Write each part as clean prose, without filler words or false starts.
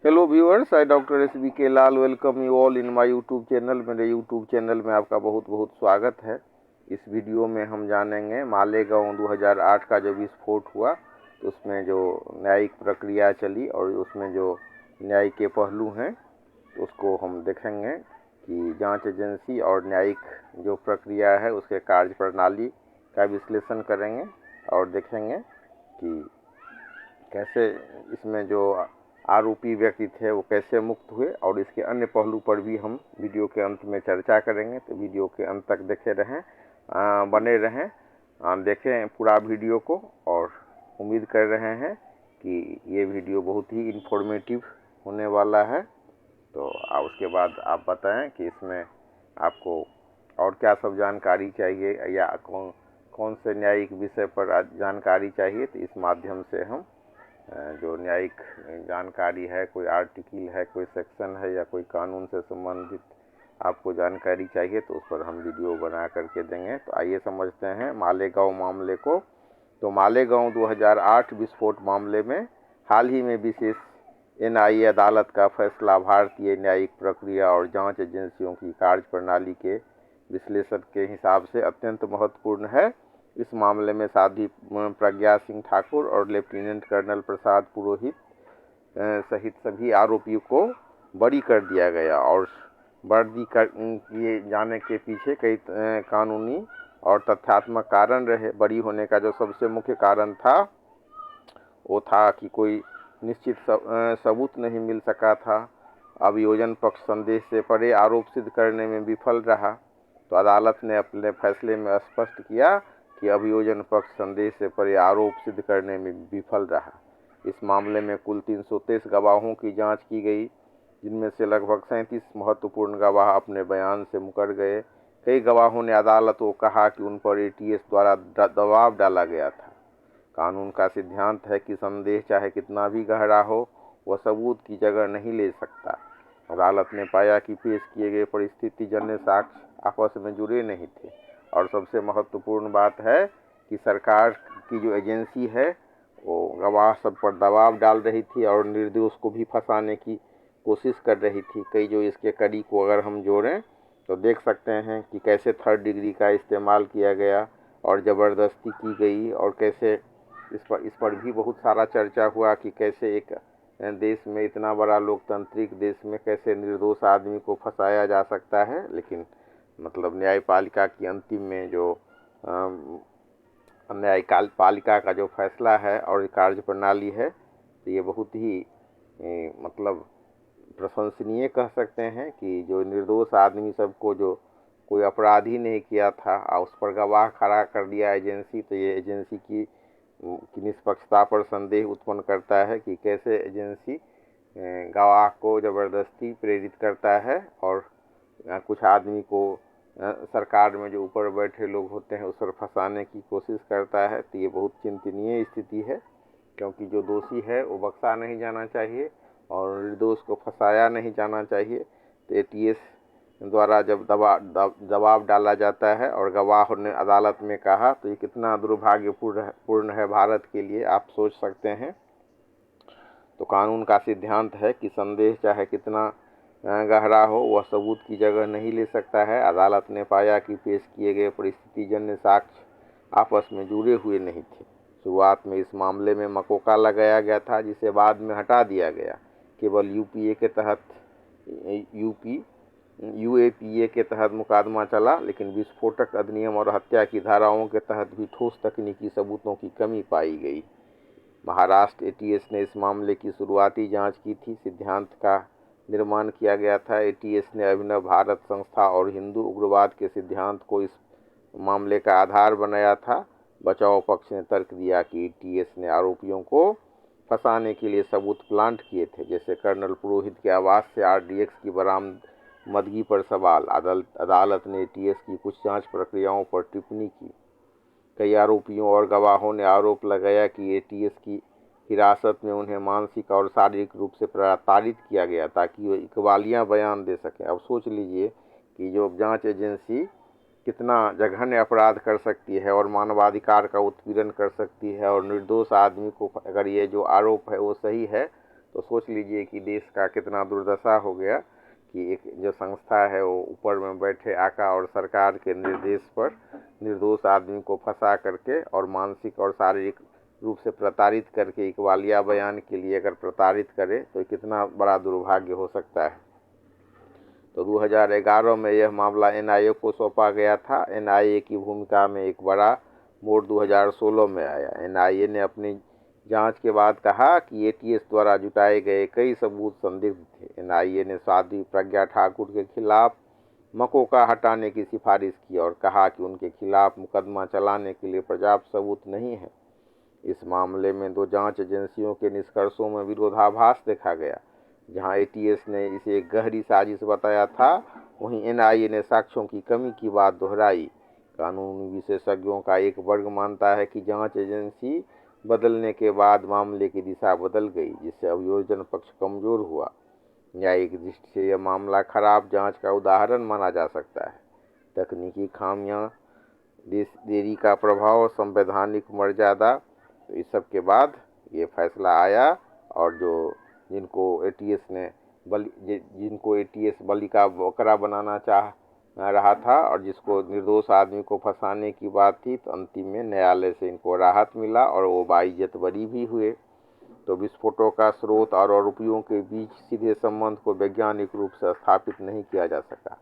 Hello viewers, I doctor SBK Lal welcome you all in my YouTube channel. मेरे YouTube channel में आपका बहुत बहुत स्वागत है। इस वीडियो में हम जानेंगे मालेगांव 2008 का जो विस्फोट हुआ तो उसमें जो न्यायिक प्रक्रिया चली और उसमें जो न्याय के पहलू हैं तो उसको हम देखेंगे कि जांच एजेंसी और न्यायिक जो प्रक्रिया है उसके कार्य प्रणाली का विश्लेषण करेंगे और देखेंगे कि कैसे इसमें जो आरोपी व्यक्ति थे वो कैसे मुक्त हुए और इसके अन्य पहलू पर भी हम वीडियो के अंत में चर्चा करेंगे। तो वीडियो के अंत तक देखे रहें, बने रहें, देखें पूरा वीडियो को और उम्मीद कर रहे हैं कि ये वीडियो बहुत ही इन्फॉर्मेटिव होने वाला है। तो उसके बाद आप बताएं कि इसमें आपको और क्या सब जानकारी चाहिए या कौन से न्यायिक विषय पर जानकारी चाहिए। तो इस माध्यम से हम जो न्यायिक जानकारी है, कोई आर्टिकल है, कोई सेक्शन है या कोई कानून से संबंधित आपको जानकारी चाहिए तो उस पर हम वीडियो बना करके देंगे। तो आइए समझते हैं मालेगांव मामले को। तो मालेगांव 2008 विस्फोट मामले में हाल ही में विशेष NIA अदालत का फैसला भारतीय न्यायिक प्रक्रिया और जांच एजेंसियों की कार्यप्रणाली के विश्लेषण के हिसाब से अत्यंत महत्वपूर्ण है। इस मामले में साध्वी प्रज्ञा सिंह ठाकुर और लेफ्टिनेंट कर्नल प्रसाद पुरोहित सहित सभी आरोपियों को बरी कर दिया गया और बरी किए जाने के पीछे कई कानूनी और तथ्यात्मक कारण रहे। बरी होने का जो सबसे मुख्य कारण था वो था कि कोई निश्चित सबूत नहीं मिल सका था। अभियोजन पक्ष संदेह से परे आरोप सिद्ध करने में विफल रहा। तो अदालत ने अपने फैसले में स्पष्ट किया कि अभियोजन पक्ष संदेह से परे आरोप सिद्ध करने में विफल रहा। इस मामले में कुल 323 गवाहों की जांच की गई, जिनमें से लगभग 37 महत्वपूर्ण गवाह अपने बयान से मुकर गए। कई गवाहों ने अदालत को कहा कि उन पर ATS द्वारा दबाव डाला गया था। कानून का सिद्धांत है कि संदेह चाहे कितना भी गहरा हो वह सबूत की जगह नहीं ले सकता। अदालत ने पाया कि पेश किए गए परिस्थितिजन्य साक्ष्य आपस में जुड़े नहीं थे और सबसे महत्वपूर्ण बात है कि सरकार की जो एजेंसी है वो गवाह सब पर दबाव डाल रही थी और निर्दोष को भी फंसाने की कोशिश कर रही थी। कई जो इसके कड़ी को अगर हम जोड़ें तो देख सकते हैं कि कैसे 3rd डिग्री का इस्तेमाल किया गया और ज़बरदस्ती की गई और कैसे इस पर भी बहुत सारा चर्चा हुआ कि कैसे एक देश में, इतना बड़ा लोकतांत्रिक देश में, कैसे निर्दोष आदमी को फंसाया जा सकता है। लेकिन मतलब न्यायपालिका की अंतिम में जो न्यायपालिका का जो फैसला है और कार्य प्रणाली है तो ये बहुत ही मतलब प्रशंसनीय कह सकते हैं कि जो निर्दोष आदमी सबको, जो कोई अपराध ही नहीं किया था उस पर गवाह खड़ा कर दिया एजेंसी। तो ये एजेंसी की निष्पक्षता पर संदेह उत्पन्न करता है कि कैसे एजेंसी गवाह को ज़बरदस्ती प्रेरित करता है और कुछ आदमी को सरकार में जो ऊपर बैठे लोग होते हैं उस पर फंसाने की कोशिश करता है। तो ये बहुत चिंतनीय स्थिति है, क्योंकि जो दोषी है वो बख्शा नहीं जाना चाहिए और निर्दोष को फंसाया नहीं जाना चाहिए। तो ATS द्वारा जब दबाव डाला जाता है और गवाह ने अदालत में कहा तो ये कितना दुर्भाग्यपूर्ण है भारत के लिए, आप सोच सकते हैं। तो कानून का सिद्धांत है कि संदेह चाहे कितना गहरा हो वह सबूत की जगह नहीं ले सकता है। अदालत ने पाया कि पेश किए गए परिस्थितिजन्य साक्ष्य आपस में जुड़े हुए नहीं थे। शुरुआत में इस मामले में मकोका लगाया गया था, जिसे बाद में हटा दिया गया। केवल UAPA के तहत मुकदमा चला, लेकिन विस्फोटक अधिनियम और हत्या की धाराओं के तहत भी ठोस तकनीकी सबूतों की कमी पाई गई। महाराष्ट्र ATS ने इस मामले की शुरुआती जांच की थी। सिद्धांत का निर्माण किया गया था। ATS ने अभिनव भारत संस्था और हिंदू उग्रवाद के सिद्धांत को इस मामले का आधार बनाया था। बचाव पक्ष ने तर्क दिया कि ATS ने आरोपियों को फंसाने के लिए सबूत प्लांट किए थे, जैसे कर्नल पुरोहित के आवास से RDX की बरामदगी पर सवाल। अदालत ने ATS की कुछ जांच प्रक्रियाओं पर टिप्पणी की। कई आरोपियों और गवाहों ने आरोप लगाया कि ATS की हिरासत में उन्हें मानसिक और शारीरिक रूप से प्रताड़ित किया गया ताकि वो इकबालियाँ बयान दे सकें। अब सोच लीजिए कि जो जांच एजेंसी कितना जघन्य अपराध कर सकती है और मानवाधिकार का उत्पीड़न कर सकती है और निर्दोष आदमी को, अगर ये जो आरोप है वो सही है तो सोच लीजिए कि देश का कितना दुर्दशा हो गया कि एक जो संस्था है वो ऊपर में बैठे आका और सरकार के निर्देश पर निर्दोष आदमी को फंसा करके और मानसिक और शारीरिक रूप से प्रताड़ित करके इकबालिया बयान के लिए अगर प्रताड़ित करे तो कितना बड़ा दुर्भाग्य हो सकता है। तो 2011 में यह मामला एनआईए को सौंपा गया था। एनआईए की भूमिका में एक बड़ा मोड़ 2016 में आया। एनआईए ने अपनी जांच के बाद कहा कि एटीएस द्वारा जुटाए गए कई सबूत संदिग्ध थे। एनआईए ने साध्वी प्रज्ञा ठाकुर के खिलाफ मकोका हटाने की सिफारिश की और कहा कि उनके खिलाफ मुकदमा चलाने के लिए पर्याप्त सबूत नहीं है। इस मामले में दो जांच एजेंसियों के निष्कर्षों में विरोधाभास देखा गया। जहां एटीएस ने इसे एक गहरी साजिश बताया था, वहीं एनआईए ने साक्ष्यों की कमी की बात दोहराई। कानूनी विशेषज्ञों का एक वर्ग मानता है कि जांच एजेंसी बदलने के बाद मामले की दिशा बदल गई, जिससे अभियोजन पक्ष कमजोर हुआ। न्यायिक दृष्टि से यह मामला खराब जांच का उदाहरण माना जा सकता है। तकनीकी खामियां, देरी का प्रभाव, संवैधानिक मर्यादा, तो इस सब के बाद ये फैसला आया। और जिनको एटीएस बलि का बकरा बनाना चाह रहा था और जिसको निर्दोष आदमी को फंसाने की बात थी, तो अंतिम में न्यायालय से इनको राहत मिला और वो बाइज्जत बरी भी हुए। तो विस्फोटों का स्रोत और आरोपियों के बीच सीधे संबंध को वैज्ञानिक रूप से स्थापित नहीं किया जा सका।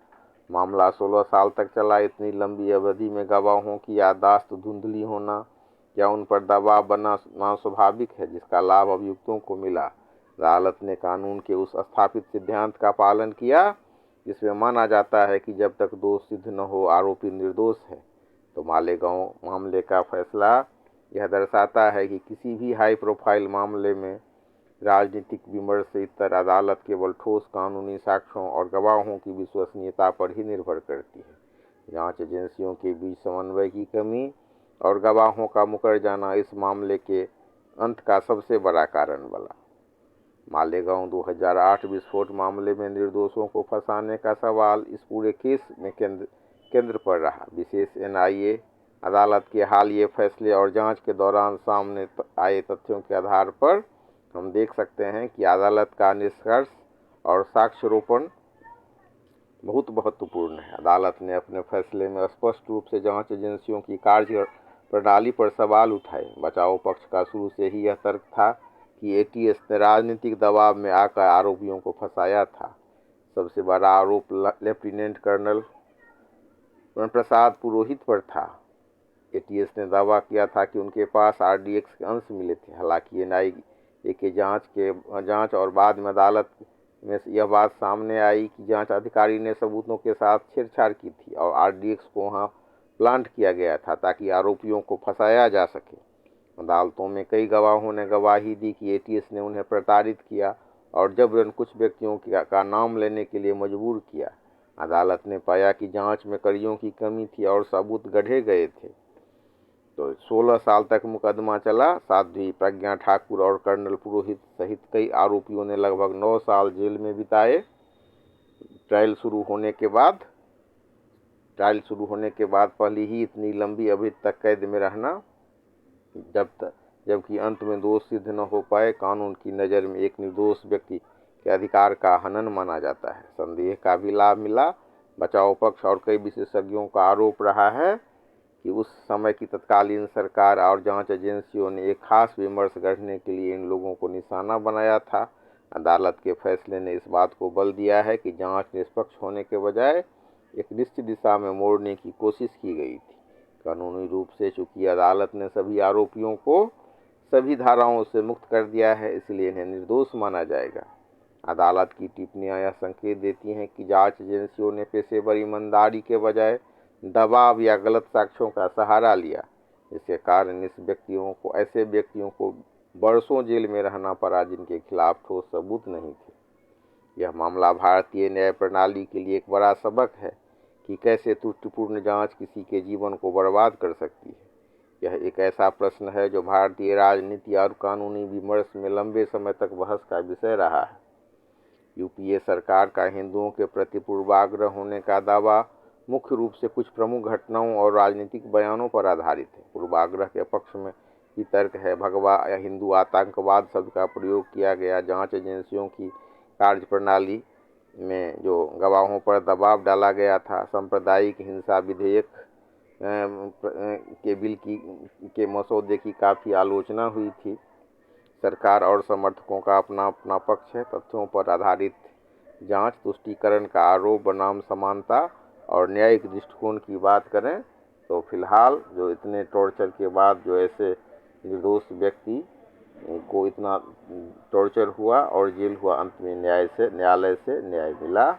मामला 16 साल तक चला। इतनी लंबी अवधि में गवाहों की याददाश्त धुंधली होना या उन पर दबाव बनना स्वाभाविक है, जिसका लाभ अभियुक्तों को मिला। अदालत ने कानून के उस स्थापित सिद्धांत का पालन किया जिसमें माना जाता है कि जब तक दोष सिद्ध न हो आरोपी निर्दोष है। तो मालेगांव मामले का फैसला यह दर्शाता है कि किसी भी हाई प्रोफाइल मामले में राजनीतिक विमर्श से इतर अदालत केवल ठोस कानूनी साक्ष्यों और गवाहों की विश्वसनीयता पर ही निर्भर करती है। जांच एजेंसियों के बीच समन्वय की कमी और गवाहों का मुकर जाना इस मामले के अंत का सबसे बड़ा कारण बना। मालेगांव 2008 विस्फोट मामले में निर्दोषों को फंसाने का सवाल इस पूरे केस में केंद्र पर रहा। विशेष एनआईए अदालत के हालिया फैसले और जांच के दौरान सामने आए तथ्यों के आधार पर हम देख सकते हैं कि अदालत का निष्कर्ष और साक्ष्यारोपण बहुत महत्वपूर्ण है। अदालत ने अपने फैसले में स्पष्ट रूप से जांच एजेंसियों की कार्य प्रणाली पर सवाल उठाए। बचाव पक्ष का शुरू से ही यह तर्क था कि एटीएस ने राजनीतिक दबाव में आकर आरोपियों को फंसाया था। सबसे बड़ा आरोप लेफ्टिनेंट कर्नल प्रसाद पुरोहित पर था। एटीएस ने दावा किया था कि उनके पास आरडीएक्स के अंश मिले थे। हालांकि एनआईए के जांच और बाद में अदालत में यह बात सामने आई कि जांच अधिकारी ने सबूतों के साथ छेड़छाड़ की थी और आरडीएक्स को वहां प्लांट किया गया था ताकि आरोपियों को फंसाया जा सके। अदालतों में कई गवाहों ने गवाही दी कि एटीएस ने उन्हें प्रताड़ित किया और जबरन कुछ व्यक्तियों का नाम लेने के लिए मजबूर किया। अदालत ने पाया कि जांच में कड़ियों की कमी थी और सबूत गढ़े गए थे। तो 16 साल तक मुकदमा चला। साध्वी प्रज्ञा ठाकुर और कर्नल पुरोहित सहित कई आरोपियों ने लगभग 9 साल जेल में बिताए। ट्रायल शुरू होने के बाद पहली ही इतनी लंबी अवधि तक कैद में रहना, जबकि अंत में दोष सिद्ध न हो पाए, कानून की नज़र में एक निर्दोष व्यक्ति के अधिकार का हनन माना जाता है। संदेह का भी लाभ मिला। बचाव पक्ष और कई विशेषज्ञों का आरोप रहा है कि उस समय की तत्कालीन सरकार और जांच एजेंसियों ने एक खास विमर्श गढ़ने के लिए इन लोगों को निशाना बनाया था। अदालत के फैसले ने इस बात को बल दिया है कि जांच निष्पक्ष होने के बजाय एक निश्चित दिशा में मोड़ने की कोशिश की गई थी। कानूनी रूप से चूंकि अदालत ने सभी आरोपियों को सभी धाराओं से मुक्त कर दिया है, इसलिए इन्हें निर्दोष माना जाएगा। अदालत की टिप्पणियां यह संकेत देती हैं कि जांच एजेंसियों ने पेशेवर ईमानदारी के बजाय दबाव या गलत साक्ष्यों का सहारा लिया। इसके कारण ऐसे व्यक्तियों को बरसों जेल में रहना पड़ा जिनके खिलाफ ठोस सबूत नहीं थे। यह मामला भारतीय न्याय प्रणाली के लिए एक बड़ा सबक है कि कैसे त्रुटिपूर्ण जांच किसी के जीवन को बर्बाद कर सकती है। यह एक ऐसा प्रश्न है जो भारतीय राजनीति और कानूनी विमर्श में लंबे समय तक बहस का विषय रहा है। यूपीए सरकार का हिंदुओं के प्रति पूर्वाग्रह होने का दावा मुख्य रूप से कुछ प्रमुख घटनाओं और राजनीतिक बयानों पर आधारित है। पूर्वाग्रह के पक्ष में की तर्क है। भगवा या हिंदू आतंकवाद शब्द का प्रयोग किया गया। जांच एजेंसियों की कार्यप्रणाली में जो गवाहों पर दबाव डाला गया था। सांप्रदायिक हिंसा विधेयक के बिल के मसौदे की काफ़ी आलोचना हुई थी। सरकार और समर्थकों का अपना अपना पक्ष है। तथ्यों पर आधारित जांच, तुष्टीकरण का आरोप बनाम समानता और न्यायिक दृष्टिकोण की बात करें तो फिलहाल जो इतने टॉर्चर के बाद जो ऐसे निर्दोष व्यक्ति को इतना टॉर्चर हुआ और जेल हुआ, अंत में न्यायालय से न्याय मिला।